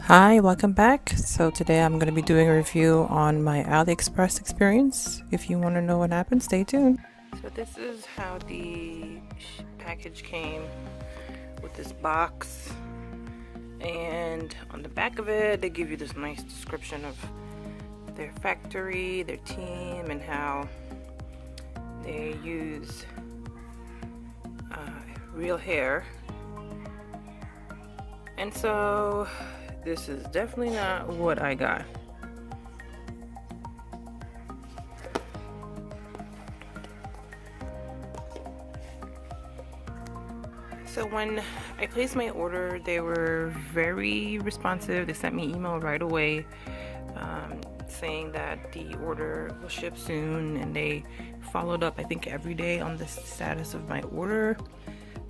Hi, welcome back. So today I'm going to be doing a review on my Aliexpress experience. If you want to know what happened, stay tuned. So this is how the package came with this box, and on the back of it they give you this nice description of their factory, their team, and how they use real hair. And so this is definitely not what I got. So when I placed my order, they were very responsive. They sent me email right away saying that the order will ship soon, and they followed up I think every day on the status of my order.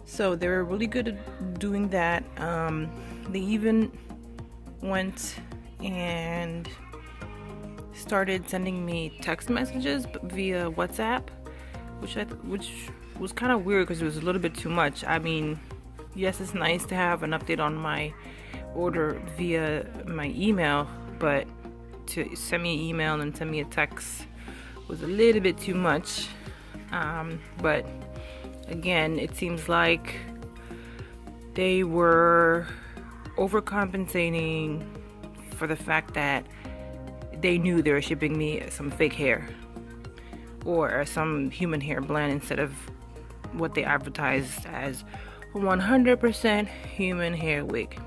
So they were really good at doing that. They even went and started sending me text messages via WhatsApp, which was kind of weird because it was a little bit too much. I mean, yes, it's nice to have an update on my order via my email, but to send me an email and send me a text was a little bit too much. But again, it seems like they were overcompensating for the fact that they knew they were shipping me some fake hair or some human hair blend instead of what they advertised as 100% human hair wig.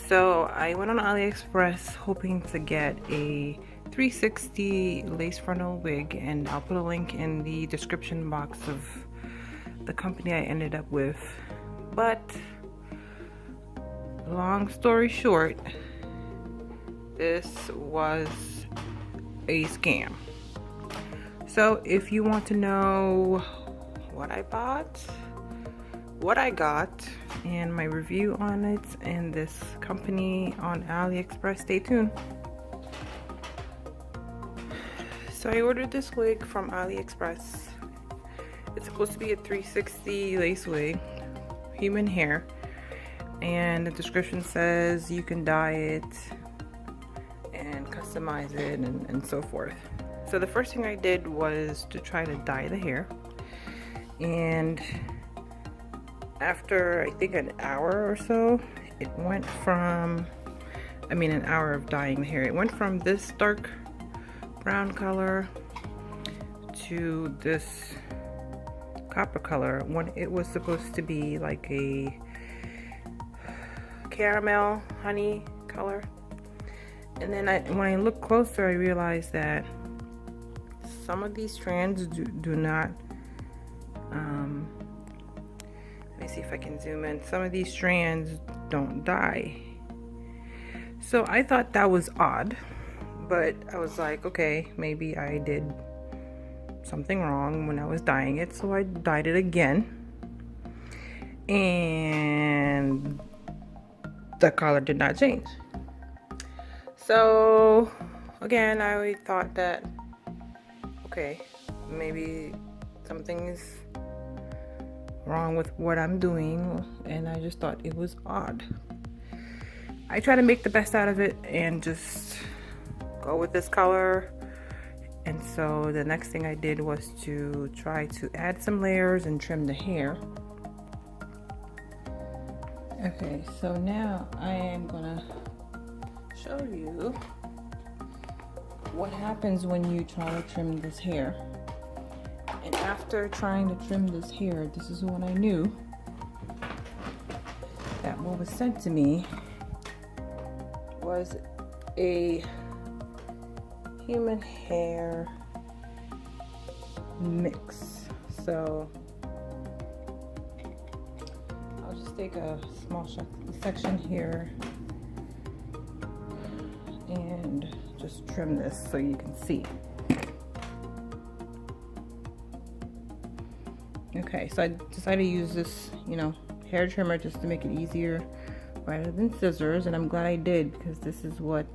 So I went on Aliexpress hoping to get a 360 lace frontal wig, and I'll put a link in the description box of the company I ended up with. But long story short, this was a scam. So if you want to know what I bought, what I got, and my review on it and this company on Aliexpress, stay tuned. So I ordered this wig from Aliexpress. It's supposed to be a 360 lace wig, human hair, and the description says you can dye it and customize it and so forth. So the first thing I did was to try to dye the hair, and after I think an hour or so, it went from, an hour of dyeing the hair, it went from this dark brown color to this copper color when it was supposed to be like a caramel honey color. And then when I looked closer, I realized that some of these strands do not let me see if I can zoom in. Some of these strands don't dye. So I thought that was odd, but I was like, okay, maybe I did something wrong when I was dyeing it. So I dyed it again, and the color did not change. So again, I thought that, okay, maybe something's wrong with what I'm doing, and I just thought it was odd. I try to make the best out of it and just go with this color. And so the next thing I did was to try to add some layers and trim the hair. Okay, so now I am gonna show you what happens when you try to trim this hair. And after trying to trim this hair, this is when I knew that what was sent to me was a human hair mix. So I'll just take a small section here and just trim this so you can see. Okay, so I decided to use this, hair trimmer just to make it easier rather than scissors, and I'm glad I did, because this is what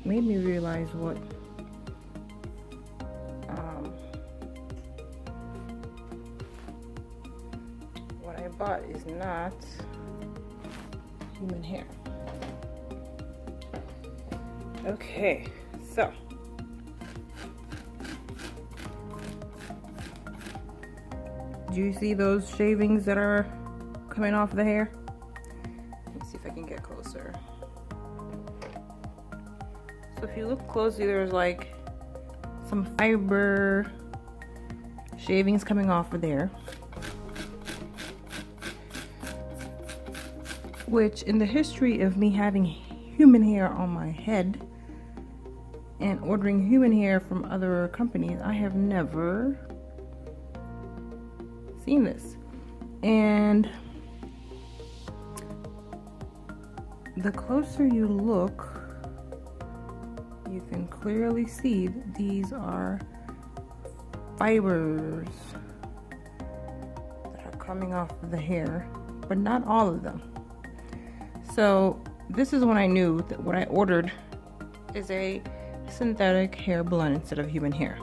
made me realize what I bought is not human hair. Okay, so do you see those shavings that are coming off the hair? Let me see if I can get closer. So if you look closely, there's like some fiber shavings coming off of there, which in the history of me having human hair on my head and ordering human hair from other companies, I have never seen this. And the closer you look, you can clearly see these are fibers that are coming off of the hair, but not all of them. So this is when I knew that what I ordered is a synthetic hair blend instead of human hair.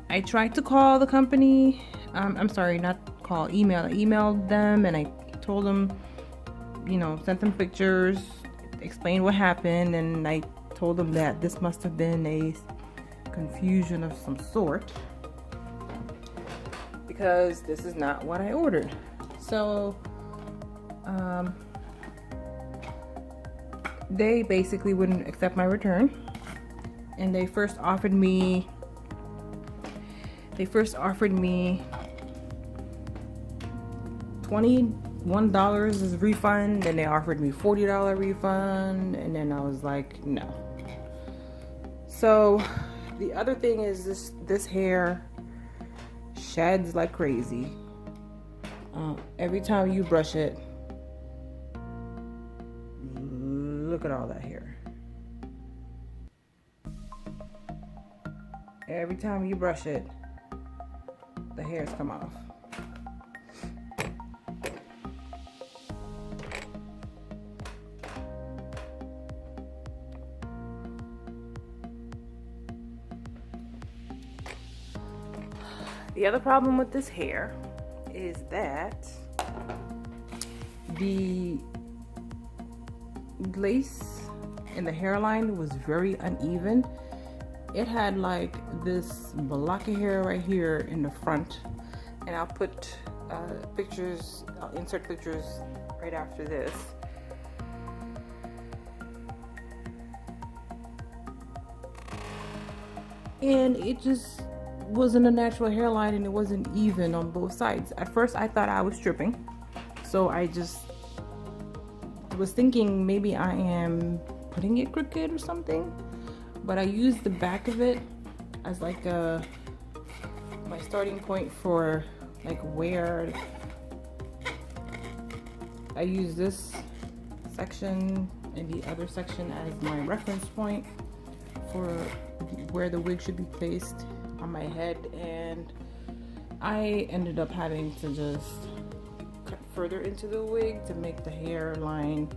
I tried to call the company, I'm sorry, not call, email. I emailed them and I told them, you know, sent them pictures, explained what happened, and I told them that this must have been a confusion of some sort because this is not what I ordered. So they basically wouldn't accept my return, and they first offered me $21 as refund, then they offered me $40 refund, and then I was like, no. So the other thing is this hair sheds like crazy. Every time you brush it, look at all that hair. Every time you brush it, the hairs come off. The other problem with this hair is that the lace in the hairline was very uneven. It had like this block of hair right here in the front, and I'll put pictures, I'll insert pictures right after this. And it just wasn't a natural hairline, and it wasn't even on both sides. At first I thought I was stripping, so I just was thinking maybe I am putting it crooked or something, but I used the back of it as like my starting point for like where I use this section and the other section as my reference point for where the wig should be placed on my head, and I ended up having to just cut further into the wig to make the hairline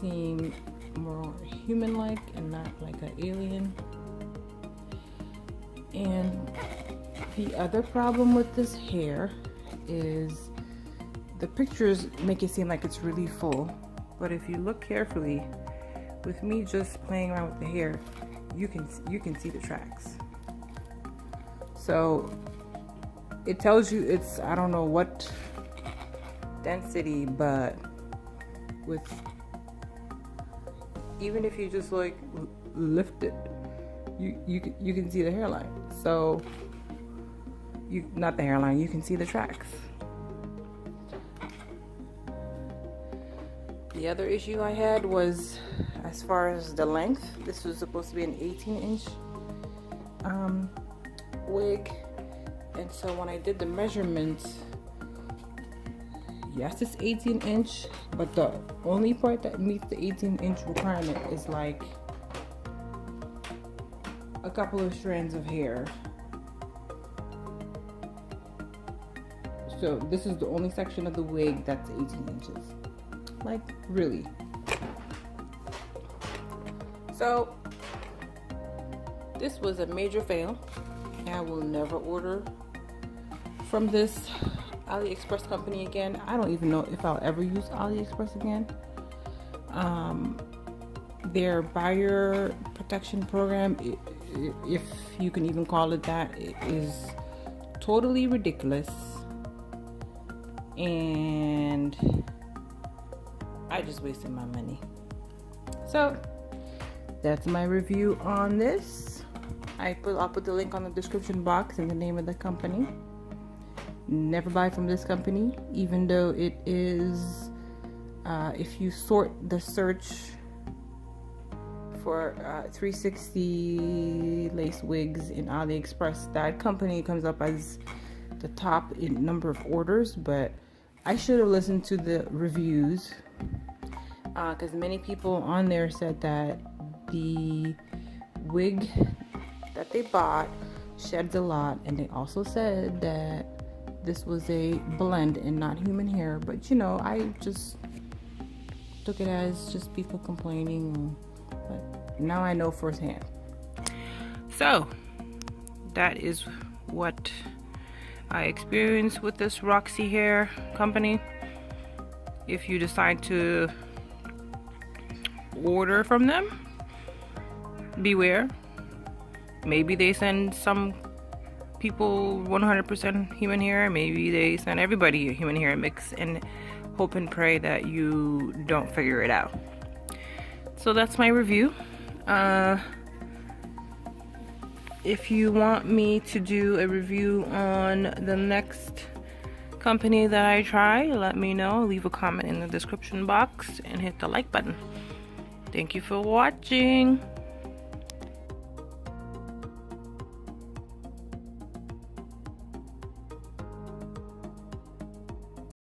seem more human-like and not like an alien. And the other problem with this hair is the pictures make it seem like it's really full, but if you look carefully, with me just playing around with the hair, you can see the tracks. So it tells you it's, I don't know what density, but with, even if you just like lift it, you can see the hairline. So not the hairline, you can see the tracks. The other issue I had was as far as the length. This was supposed to be an 18-inch wig, and so when I did the measurements, yes, it's 18-inch, but the only part that meets the 18-inch requirement is like a couple of strands of hair. So this is the only section of the wig that's 18 inches. Like, really. So this was a major fail. I will never order from this Aliexpress company again. I don't even know if I'll ever use Aliexpress again. Their buyer protection program, if you can even call it that, is totally ridiculous. And I just wasted my money. So that's my review on this. I'll put the link on the description box and the name of the company. Never buy from this company, even though it is, if you sort the search for 360 lace wigs in Aliexpress, that company comes up as the top in number of orders. But I should have listened to the reviews, because many people on there said that the wig that they bought sheds a lot, and they also said that this was a blend and not human hair. But I just took it as just people complaining, but now I know firsthand. So that is what I experienced with this Roxy Hair company. If you decide to order from them, beware. Maybe they send some people 100% human hair. Maybe they send everybody a human hair mix, and hope and pray that you don't figure it out. So that's my review. If you want me to do a review on the next company that I try, let me know. Leave a comment in the description box and hit the like button. Thank you for watching.